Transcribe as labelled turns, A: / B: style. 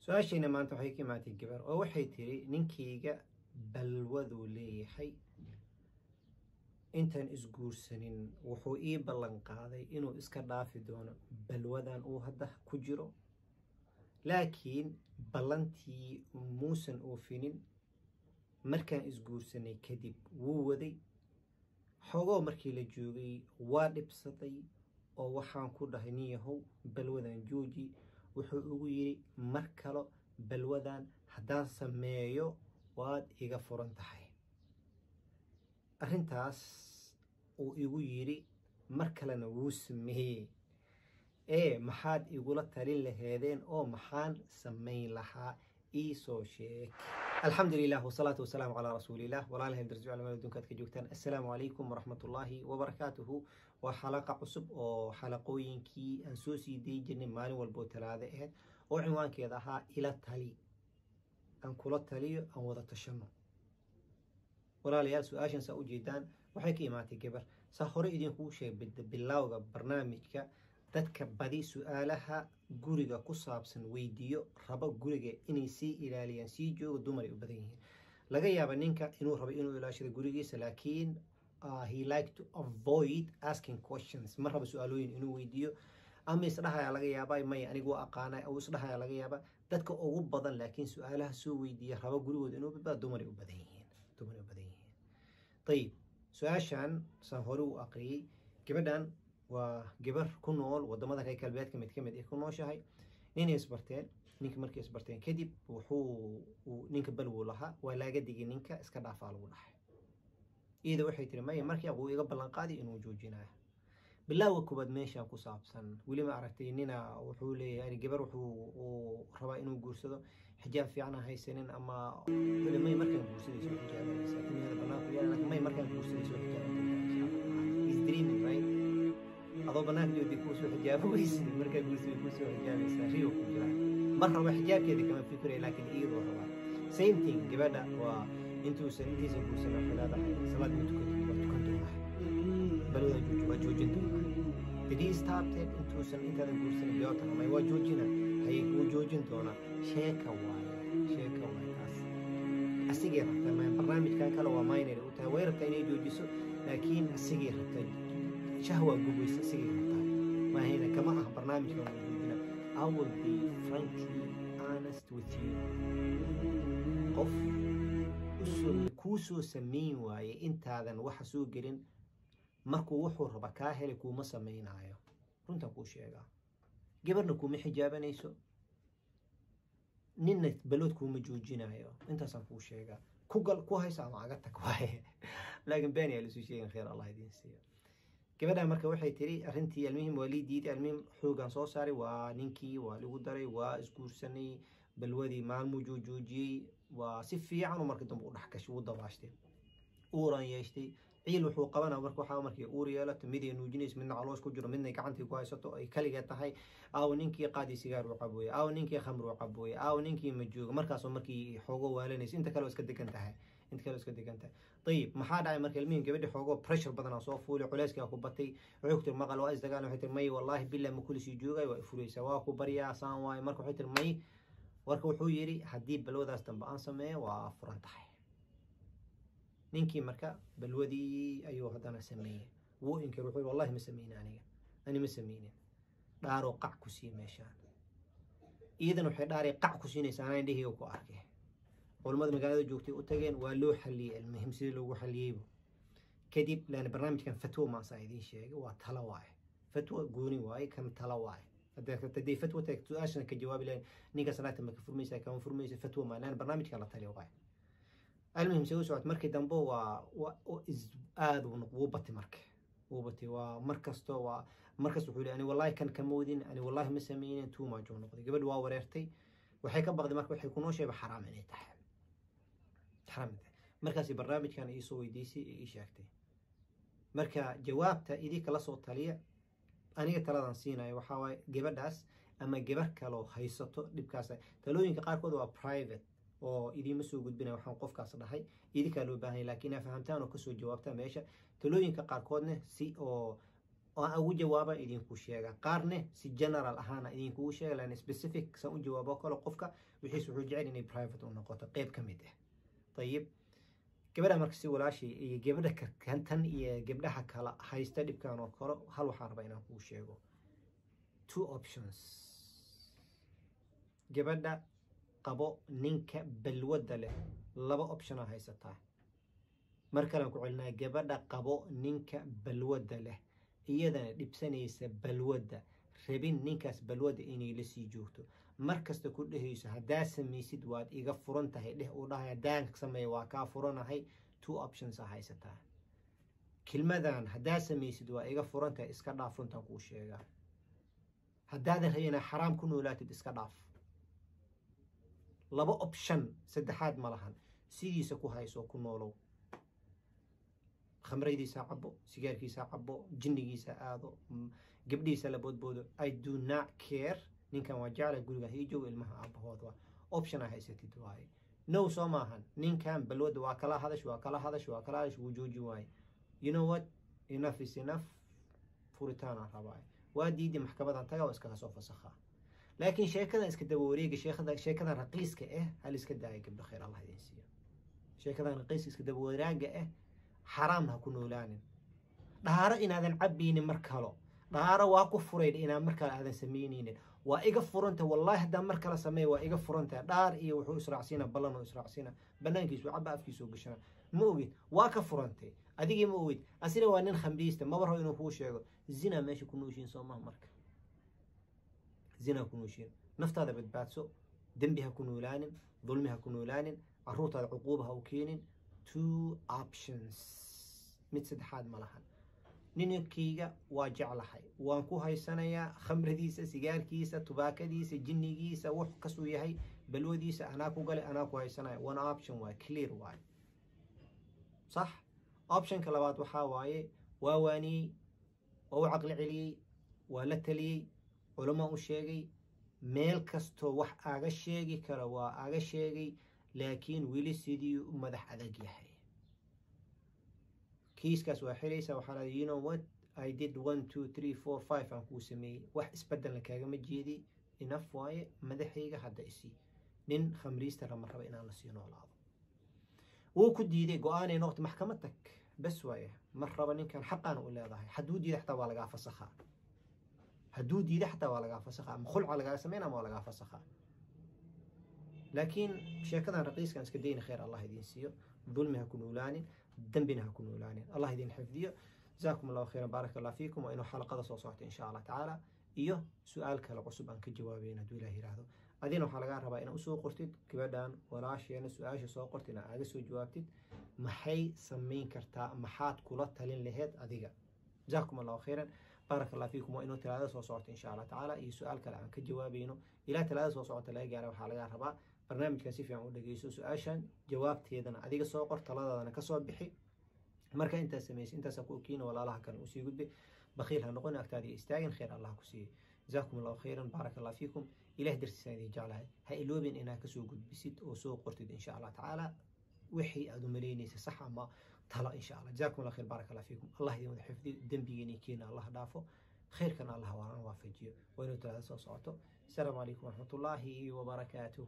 A: su-aashayna maanta waxay ka imaatay gabar oo waxay tiri ninkayga balwaduu leeyahay intaan isguursanin wuxuu ii ballan qaaday inuu iska dhaafi doono balwadan uu hadda ku jiro laakiin ballantii muusan oofinin markaan isguursanay kadib wuu waday xogoo markii la joogay waa dhibsaday oo waxaan ku dhahay nin yahow balwadan jooji wuxuu ugu yiri mar kale balwadan haddaan sameeyo waad iga furan tahay arrintaas uu igu yiri mar kalena wuu sameeyey maxaad igula talin laheedeen oo maxaan samayn lahaa iisoo sheeg الحمد لله والصلاة والسلام على رسول الله ولا له درجة على مالدون كاتك جوكتان السلام عليكم ورحمة الله وبركاته وحلقة عصب أو حلقوين كي أنسوسي دي جن مالي والبوتل هذا وعنوان كذا إلى التالي أن كل التالي أو وضع التشنع ولا ليال سؤاشن سأوجيدان وحكي ماتي كبر سأخوري إدين هو شيء بالله برنامجك dadka badi su'aalaha guriga ku saabsan weydiiyo rabo guriga inay sii ilaaliyaan sii joogo dumar ay u badan yihiin laga yaaba ninka inuu rabo inuu ilaashado gurigiisa laakiin he like to avoid asking questions ma rabo su'aalooyin inuu weydiiyo ama isdhahaya laga yaaba may anigu aqaanay oo isdhahaya laga yaaba dadka ugu badan laakiin su'aalaha soo weydiiya rabo gurigooda inuu badbaado dumar ay u badan yihiin طيب su'aashan saan hore u aqriyay gabadhan وجبر كنول ودمضة كي كلبات كمد يكون شهي نين يسبرتين نينك مركي يسبرتين كدب ونينك بلو لها ولا قد يجي نينك اسكدع فالو لها إذا وحي ترمي مركي أبو يقبل انقاضي إنه وجود جناه بالله وكبد ماشي أكو صابسن ولي ما عرفتي نينا وحولي يعني جبر وربا إنه جورسدو حجاب في عنا هاي سنين أما ولي ما يمركن جورسدي سو حجاب لكن هذا بناك يعني لكن ما يمركن جورسدي سو حجاب he's dreaming right adoo banaanka joogtay ku soo xijaabaysa markaa guursi ku soo xijaabaysa riyo ku jira marka wax xijaabkeeda kama fikiray laakiin iyadoo raba same thing gabadha waa intuu sanadiisa ku soo xalaadahay salaad mid ku tukanto balwada joojin did he stop it intuu sanadada guursan biyoota ama waa joojina hay ku joojin doona sheeka waay taas asigii rabta ma barnaamijkan kale waa minor u tahay weerarta inay joojiso laakiin asigii rabta شهوة جويس سيرتها ما هنا كمان برنامج كمان I will be frankly honest with you قف أصل كوسو سمين واي أنت هذا وحسو جرين مركو وحور بكاهل كو ما سمين عايو رنت أقول شيء جبرنا كو محجابا نيسو ننت بلود كو مجوجين عايو أنت سنفو شيء كو هاي سام عقدتك واي لكن بيني اللي شيء خير الله يدين سير gabadha marka waxay tiri arintii almuhim walidiid almuhim xoogan soo saaray waa ninkii waa lagu daray waa isguursanay balwadii maalmo joojiyay waa si fiican marka dambe u dhaxkashay u dabaashtay uuran yeeshtay ciil wuxuu qabanaa marka waxa markii uur yeelato mid ay nuujinays midna caloos ku jiro midna gacantii ku haysato ay kaliya tahay aaw ninkii qaadi sigaar u cabooyay aaw ninkii khamr u cabooyay aaw ninkii ma joogo markaas markii xoogo waalanaysa inta kale iska degan tahay طيب maxaa dhacay marka ilmihiin gabadha xoogo pressure badan soo fuulay culayska ku batay wuxuu tir maqal waa isdagaan waxay tir may wallahi billahi ma kulisi joogay waa furaysa waa ku bariyaa saan waay marka waxay tir may warka wuxuu yiri hadii balwadaas dambe aan sameeyo waa furan tahay ninkii marka balwadii ayuu hadana sameeyay wuu inkir wuxuu wallahi ma sameeyna ani ma sameeyna dhaaro qac ku sii meeshaan iidan waxay dhaaray qac ku siinaysaa aan indhihiiga ku arkay ولماذا مقالة جوتي وتجين ولو حلي المهم سيد لو حليه كديب لأن برنامج كان فتوى مع صايدين شيء وتلاواي فتوى جوني واي كان تلاواي تدي فتوى تكتو عشان كجواب لأن نيجا صلاة ما كفرميسة كمان فرميسة فتوى ما لأن برنامج كان تلاواي المهم سووا سوات مركز دمبو و إز وبتي وبتي ومركز تو ومركز وحولي أنا والله كان كمودين أنا والله مسمين تو ما جون قبل قبل وريرتي وحكى بعض مركز حيكونوا شيء بحرام يعني تحت حرمته مركز برنامج كان يسوي ديسي إيشاكتي مركز جوابته إذيك لا صوت طليع أنا ترى نسينا وحاول جبرداس أما جبرك لو هيسطو لبكاسة تلوين كقار كده برايفت أو إذا مسوي جود بنا وحن قف كاسر هاي إذيك لو باهي لكن فهمتان وكسو جوابته ماشى تلوين كقار كودنا سي أو جوابا إذن كوشيغا قارنه سي جنرال أهانا إذن كوشيغا لأن سبيسيفيك سأون جوابا كلا قفكا بحيث وحجعين إني برايفت ونقوطة قيب كميده طيب gabadha markasi walaashii iyo gabadha kantan iyo gabdhaha kala haysta dhibkan oo kale hal waxaan rabaa inaan kuu sheego two options gabadha qabo ninka balwada leh laba option ah haysataa markaan ku celinaa gabadha qabo ninka balwada leh iyadana dhibsanaysa balwada rabin ninkaas balwada inay la sii joogto markasta ku dhahayso hadaa samaysid waad iga furan tahay dheh uu dhahay hadaan sameeyo waa kaa furanahay two options ah haysataa kelmadan hadaa samaysid waa iga furan tahay iska dhaaf runtan kuu sheegaa hadaadan hayna xaraam ku noolaatid iska dhaaf laba option saddexaad ma lahan sidiisa ku hayso ku noolow khamraydiisa cabo sigaarkiisa cabo jinnigiisa aado gabdhiisa la boodboodo I do not care ninkan waa jecla guriga hiijow ilmaha aabahood waa option ah haysatid waaye no soo maahan ninkan balwada waa kala hadash wuu jooji waaye you know what enough is enough furitaan aan rabaa waa diiday maxkamadan taga oo iskaga soo fasakha laakiin sheekadan iska daba wareega sheekadan raqiiska hal iska daaya gabdho khayr Allah idin siiyo sheekadan raqiiska iska daba wareega حرام هكون ولانين دهارة إن هذا عبيني مركلو دهارة واقف فريد إن مركل هذا سمينين وإيقف فرنته والله هذا مركل سميه وإيقف فرنته دار إيه وحو إسرع سينا بلن وإسرع سينا بنانكيس وعبا أفكيسو قشنا مويت واقف فرنته أديكي مويت أسينا وانين خمريسته ما برهو إنو هو شيء زنا ماشي كنوشين صومه مركل زنا كنوشين نفط هذا بتباتسو دنبها كنولانين ظلمها كنولانين عروضها عقوبها وكينين two options mid saddexaad ma lahan ninkayga waa jeclahay waan ku haysanayaa khamradiisa sigaarkiisa tubaakadiisa jinnigiisa wax kasoo yahay balwadiisa anaa ku galay anaa ku haysanaya one option waa clear waay صح option ka labaad waxa waaye waa waaniyey oo u caqli celiyey waa la taliyey culimo u sheegay meel kasto wax aaga sheegi kara waa aaga sheegay laakiin wili sidii u madax adag yahay kiiskaas waa xiraysa waxa la you know what I did 1 2 3 4 5 aan ku sameeyay wax isbedel kaaga ma jeedi enough waaye madaxayga hadda isi nin khamriista raba inaan la sii noolaado wuu ku diiday go'aan ay noqoto maxkamad tag bas waaye mar raba ninkan xaqaan u leedahay haduu diiday xataa waa laga fasakhaa haduu diiday xataa waa laga fasakhaa ama khulca laga sameeyna ma laga fasakhaa لكن شيكدان رقيس كان اسكدين خير الله يدين سيو ظلمها كنولانين ذنبها كنولانين الله يدين حفظيه جزاكم الله خيرا بارك الله فيكم وإنه حلقة صوصات إن شاء الله تعالى إيوه سؤالك لقصب أنك جوابين دو إلهي رهدو أدينو حلقة ربا إنه أسوء قرتد كبادان وراش يعني سؤال سوء قرتنا أغسو جوابتد محي سمين كرتا محات كولات تلين لهيد أديقا جزاكم الله خيرا بارك الله فيكم وإنه ثلاثة صوصات إن شاء الله تعالى إيه سؤالك لأنك جوابينه إلى ثلاثة صوصات لا يجعله حلقة ربا برنامج كاسيف يعني ولا جيسو سؤاشان جوابت هذا أديك الصوقر طلعت أنا كسب بحي مركا أنت سميس أنت سكوكين ولا الله كان وسي قد بخيل هنقول أكتادي استاجن خير الله كسي جزاكم الله خيرا بارك الله فيكم إله درس سيدي جعلها هاي لوبين إنا كسو قد بسيت أو سوق قرتد إن شاء الله تعالى وحي أدو مليني صحة ما طلع إن شاء الله جزاكم الله خير بارك الله فيكم الله يديم حفظي دنبيني كينا الله دافو خير كان الله وانا وافجيه وإنه تلاسو صوته السلام عليكم ورحمة الله وبركاته